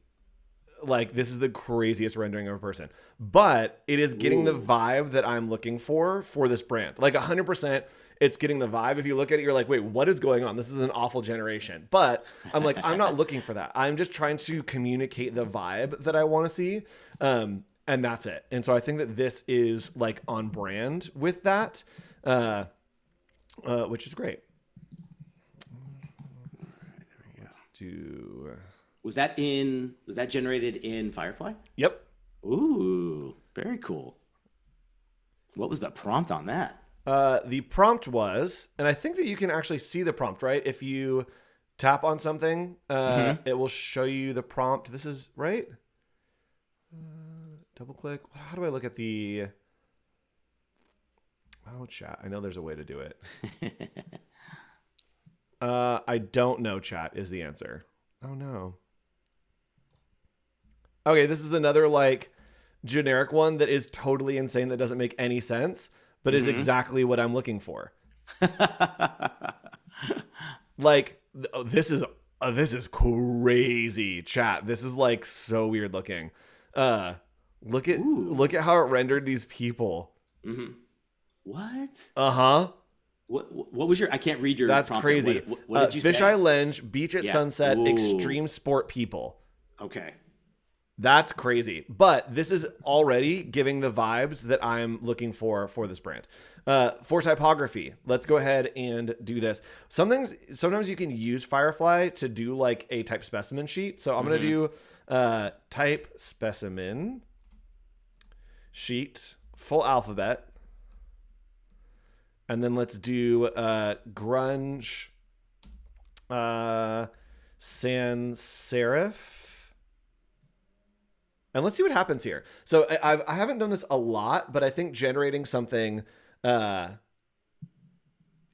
like this is the craziest rendering of a person, but it is getting the vibe that I'm looking for this brand. Like 100%, it's getting the vibe. If you look at it, you're like, wait, what is going on? This is an awful generation. But I'm like, I'm not looking for that. I'm just trying to communicate the vibe that I want to see. And that's it. And so I think that this is like on brand with that, which is great. Let's do. Was that generated in Firefly? Yep. Ooh, very cool. What was the prompt on that? The prompt was, and I think that you can actually see the prompt, right? If you tap on something, it will show you the prompt. This is right. Double click. How do I look at the? Oh, chat. I know there's a way to do it. I don't know. Chat is the answer. Oh no. Okay, this is another like generic one that is totally insane that doesn't make any sense, but is exactly what I'm looking for. Like this is crazy, chat. This is like so weird looking. Look at how it rendered these people. What? What was your? I can't read your. That's prompt. crazy. What did you say? Fisheye Lenge, beach at sunset, extreme sport people. Okay. That's crazy. But this is already giving the vibes that I'm looking for this brand. For typography, let's go ahead and do this. Sometimes you can use Firefly to do like a type specimen sheet. So I'm going to do type specimen sheet, full alphabet. And then let's do grunge sans serif. And let's see what happens here. So I haven't done this a lot, but I think generating something, yeah,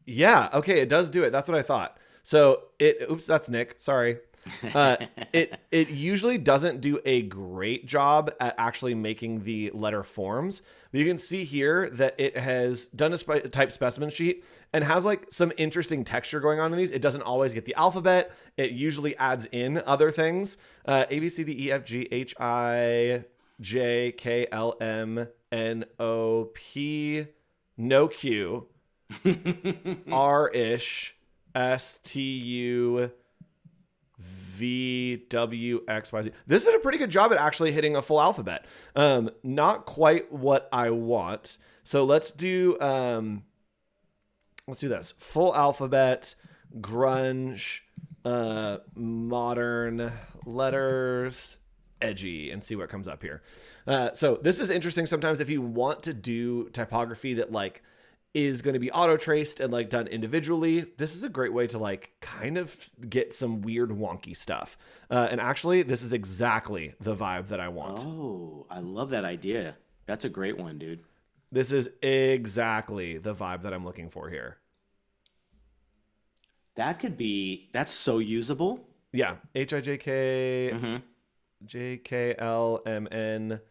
okay, it does do it. That's what I thought. So oops, that's Nick. Sorry. It usually doesn't do a great job at actually making the letter forms. But you can see here that it has done a type specimen sheet and has like some interesting texture going on in these. It doesn't always get the alphabet. It usually adds in other things. A, B, C, D, E, F, G, H, I, J, K, L, M, N, O, P, no Q, R-ish, S, T, U, V, W, X, Y, Z. This did a pretty good job at actually hitting a full alphabet. Not quite what I want. So let's do this. Full alphabet, grunge, modern letters, edgy, and see what comes up here. So this is interesting. Sometimes if you want to do typography that like is going to be auto traced and like done individually, this is a great way to like kind of get some weird wonky stuff. And actually this is exactly the vibe that I want. Oh, I love that idea. That's a great one, dude. This is exactly the vibe that I'm looking for here. That's so usable. Yeah. H-I-J-K, J-K-L-M-N,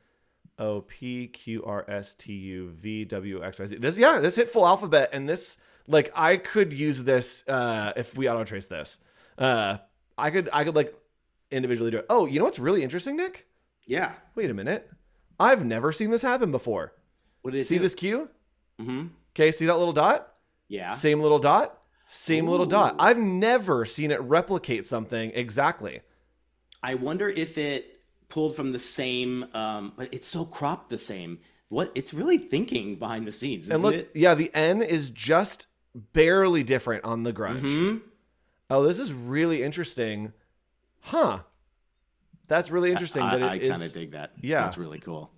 O-P-Q-R-S-T-U-V-W-X-Y-Z. This hit full alphabet, and this, like, I could use this if we auto trace this. I could like individually do it. Oh, you know what's really interesting, Nick? Yeah. Wait a minute. I've never seen this happen before. What did it see do? This Q? Okay, see that little dot? Yeah. Same little dot? Same little dot. I've never seen it replicate something exactly. I wonder if it pulled from the same, but it's so cropped the same. What it's really thinking behind the scenes, isn't it? Yeah, the N is just barely different on the grunge. Oh, this is really interesting. Huh. That's really interesting. I kind of dig that. Yeah. That's really cool.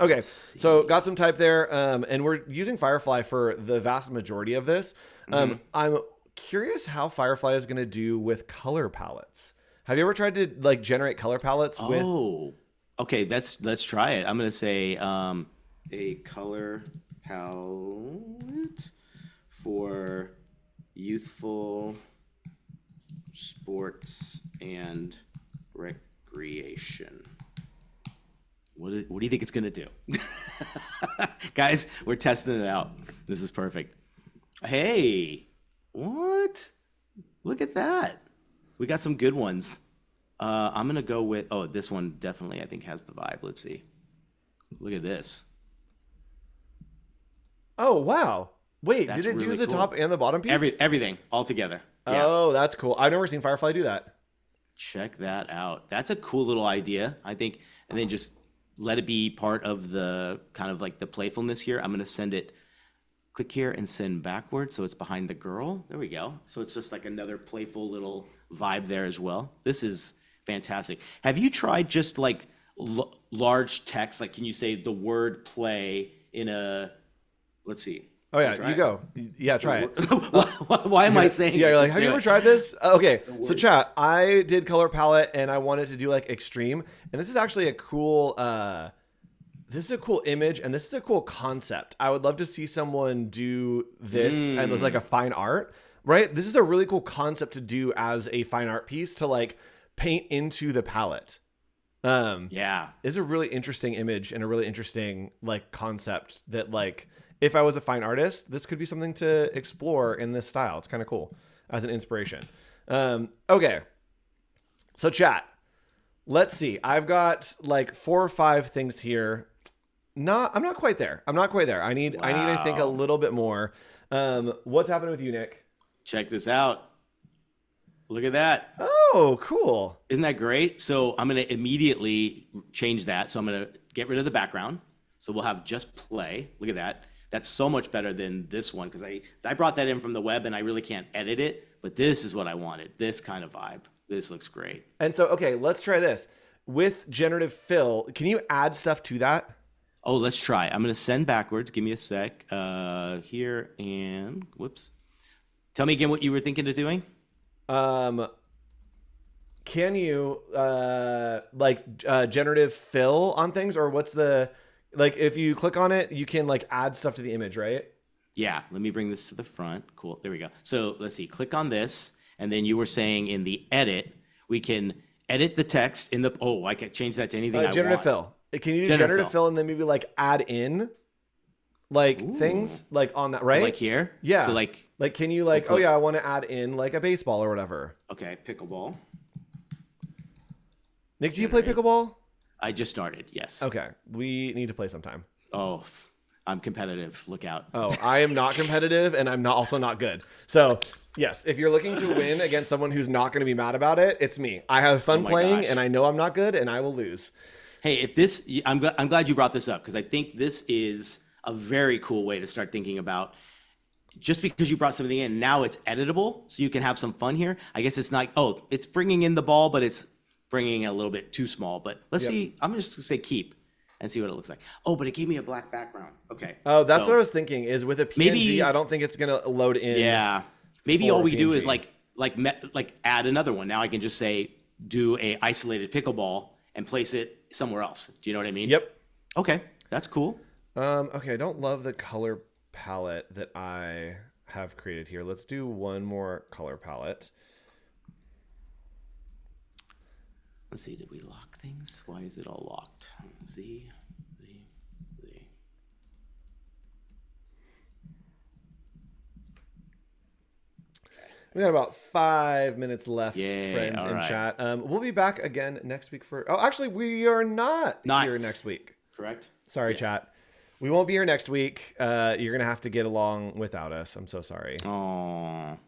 Okay, Let's so see. got some type there, and we're using Firefly for the vast majority of this. Mhm. I'm curious how Firefly is going to do with color palettes. Have you ever tried to like generate color palettes with? Oh, okay. Let's try it. I'm gonna say a color palette for youthful sports and recreation. What do you think it's gonna do? Guys, we're testing it out. This is perfect. Hey, what? Look at that. We got some good ones. I'm gonna go with, oh, this one definitely I think has the vibe. Let's see. Look at this. Oh wow! Wait, did That's it do really the cool. top and the bottom piece? Everything all together. Yeah. Oh, that's cool. I've never seen Firefly do that. Check that out. That's a cool little idea, I think. And then just let it be part of the kind of like the playfulness here. I'm gonna send it, click here and send backwards so it's behind the girl. There we go. So it's just like another playful little vibe there as well. This is fantastic. Have you tried just like large text? Like, can you say the word play in a, let's see. Oh Wanna yeah, try you it? go. Yeah, try it. Why am I saying Yeah, it? you're like, Just have do you ever it. tried this? Okay, so chat, I did color palette and I wanted to do like extreme, and this is actually a cool. This is a cool image and this is a cool concept. I would love to see someone do this and there's like a fine art, right? This is a really cool concept to do as a fine art piece to like paint into the palette. Yeah. Is a really interesting image and a really interesting like concept that like if I was a fine artist, this could be something to explore in this style. It's kind of cool as an inspiration. Okay. So chat, let's see. I've got like 4 or 5 things here. I'm not quite there. I need, I think a Wow. little bit more. What's happening with you, Nick? Check this out. Look at that. Oh, cool. Isn't that great? So I'm going to immediately change that. So I'm going to get rid of the background. So we'll have just play. Look at that. That's so much better than this one because I brought that in from the web and I really can't edit it. But this is what I wanted. This kind of vibe. This looks great. And so, okay, let's try this. With generative fill, can you add stuff to that? Oh, let's try. I'm going to send backwards. Give me a sec. Here and whoops. Tell me again what you were thinking of doing. Can you generative fill on things, or what's the like if you click on it, you can like add stuff to the image, right? Yeah, let me bring this to the front. Cool. There we go. So let's see. Click on this, and then you were saying in the edit, we can edit the text in the. Oh, I can change that to anything I Generative want. fill. Can you do Generative generative fill. fill and then maybe like add in like things like on that, right? Like here. Yeah. So like, can you like, oh yeah, I want to add in like a baseball or whatever. okay, pickleball. Nick, do you play pickleball? I just started. Yes. Okay, we need to play sometime. Oh, I'm competitive. Look out. Oh, I am not competitive and I'm not also not good. So yes, if you're looking to win against someone who's not going to be mad about it, it's me. I have fun my playing gosh. and I know I'm not good and I will lose. Hey, if this, I'm glad you brought this up because I think this is a very cool way to start thinking about. Just because you brought something in, now it's editable, so you can have some fun here. I guess it's not. Oh, it's bringing in the ball, but it's bringing it a little bit too small. But let's see. I'm just gonna say keep and see what it looks like. Oh, but it gave me a black background. Okay. Oh, that's so, what I was thinking. Is with a PNG, maybe- I don't think it's gonna load in. Yeah. Maybe for all we do is PNG. like add another one. Now I can just say do a isolated pickleball and place it somewhere else. Do you know what I mean? Yep. Okay, that's cool. Okay, I don't love the color palette that I have created here. Let's do one more color palette. Let's see. Did we lock things? Why is it all locked? Z. We got about 5 minutes left, Yay, friends all in right. chat. We'll be back again next week for. Oh, actually, we are not here next week. Correct. Sorry, Yes. chat. We won't be here next week. You're gonna have to get along without us. I'm so sorry. Oh.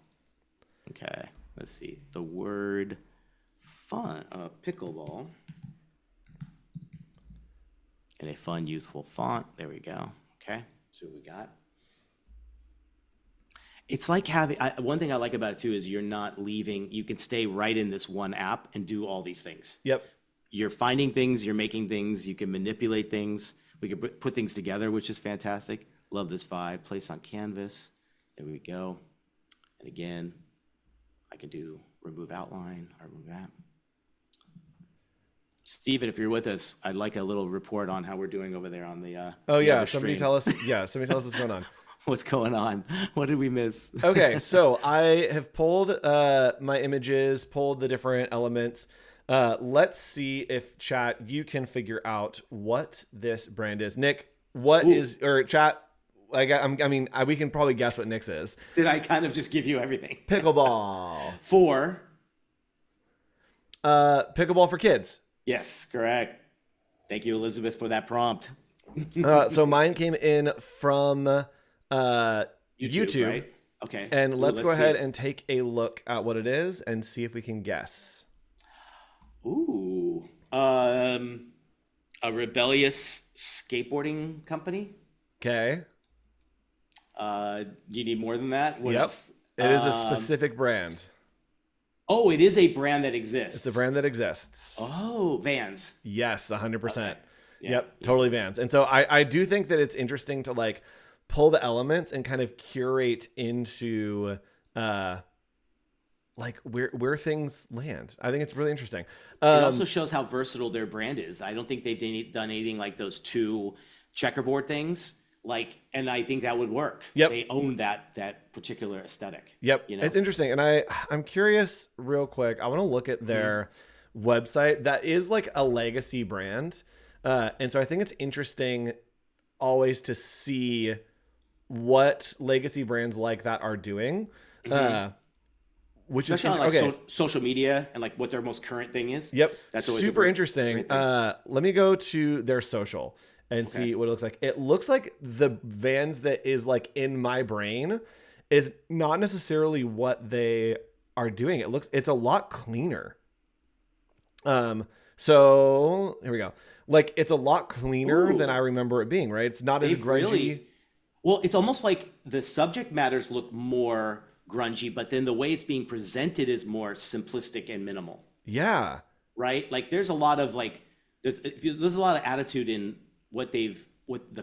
Okay. Let's see. The word fun. Pickleball. In a fun, youthful font. There we go. Okay. So what we got. It's like having, one thing I like about it too is you're not leaving, you can stay right in this one app and do all these things. Yep. You're finding things, you're making things, you can manipulate things, We can put things together, which is fantastic. Love this vibe. Place on canvas. There we go. And again, I can do remove outline or remove that. Steven, if you're with us, I'd like a little report on how we're doing over there on the Oh the yeah, other somebody stream. tell us. Yeah, somebody tell us what's going on. What's going on? What did we miss? Okay, so I have pulled my images, pulled the different elements. Let's see if chat you can figure out what this brand is. Nick, what is or chat? We can probably guess what Nick's is. Did I kind of just give you everything? Pickleball. For Pickleball for kids. yes, correct. Thank you, Elizabeth, for that prompt. So mine came in from YouTube. Right? Okay. And Ooh, let's go see ahead it. and take a look at what it is and see if we can guess. Ooh, a rebellious skateboarding company. Okay. You need more than that? What Yep. else? It is a specific brand. Oh, it is a brand that exists. It's a brand that exists. Oh, Vans. Yes, 100%. Okay. Yeah, Yep, totally Vans. And so I do think that it's interesting to like pull the elements and kind of curate into like where things land. I think it's really interesting. It also shows how versatile their brand is. I don't think they've done anything like those two checkerboard things. Like, and I think that would work. Yep. They own that particular aesthetic. Yep. You know? It's interesting. And I'm curious real quick. I want to look at their website. That is like a legacy brand. And so I think it's interesting always to see what legacy brands like that are doing. Which Especially is on like social media and like what their most current thing is. Yep. That's always super a interesting. great thing. Let me go to their social and see what it looks like. It looks like the Vans that is like in my brain is not necessarily what they are doing. It's a lot cleaner. So here we go. Like it's a lot cleaner than I remember it being, right? It's not as grungy. Well, it's almost like the subject matters look more grungy, but then the way it's being presented is more simplistic and minimal. Yeah. Right? Like there's a lot of like there's a lot of attitude in what the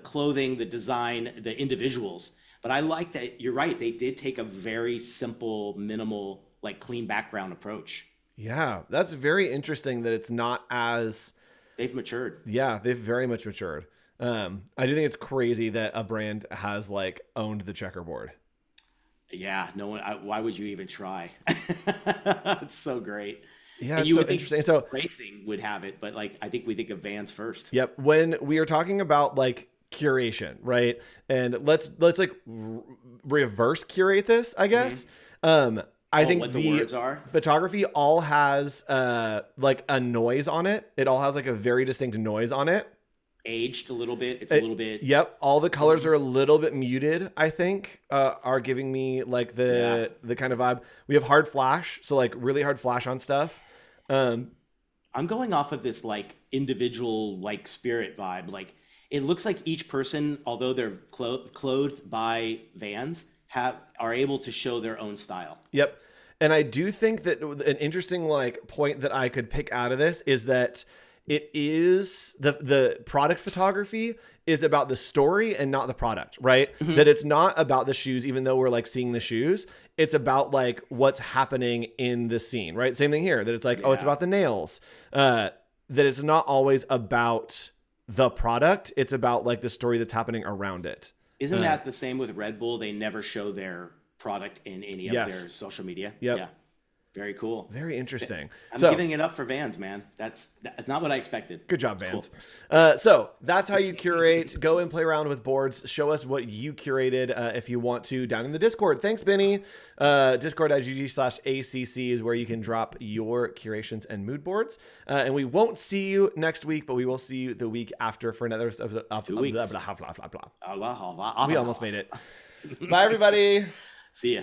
clothing, the design, the individuals. But I like that you're right. They did take a very simple, minimal, like clean background approach. Yeah, that's very interesting that it's not as they've matured. Yeah, they've very much matured. I do think it's crazy that a brand has like owned the checkerboard. Yeah, no one. Why would you even try? It's so great. Yeah, and it's so interesting. So racing would have it, but like I think we think of Vans first. Yep. When we are talking about like curation, right? And let's like reverse curate this, I guess. I think what the words are. Photography all has like a noise on it. It all has like a very distinct noise on it. Aged a little bit. It's a little bit. Yep. All the colors are a little bit muted, I think, are giving me like the kind of vibe. We have hard flash. So like really hard flash on stuff. I'm going off of this like individual like spirit vibe. Like it looks like each person, although they're clothed by Vans, are able to show their own style. Yep. And I do think that an interesting like point that I could pick out of this is that it is the product photography is about the story and not the product, right? Mm-hmm. That it's not about the shoes, even though we're like seeing the shoes. It's about like what's happening in the scene, right? Same thing here, that it's like, oh, it's about the nails. That it's not always about the product. It's about like the story that's happening around it. Isn't that the same with Red Bull? They never show their product in any of their social media. Yep. Yeah. Very cool. Very interesting. I'm giving it up for Vans, man. That's not what I expected. Good job, Vans. Cool. So that's how you curate. Go and play around with boards. Show us what you curated if you want to down in the Discord. Thanks, Benny. Discord.gg/ACC is where you can drop your curations and mood boards. And we won't see you next week, but we will see you the week after for another episode of 2 weeks. Blah, blah, blah, blah. We almost made it. Bye, everybody. See ya.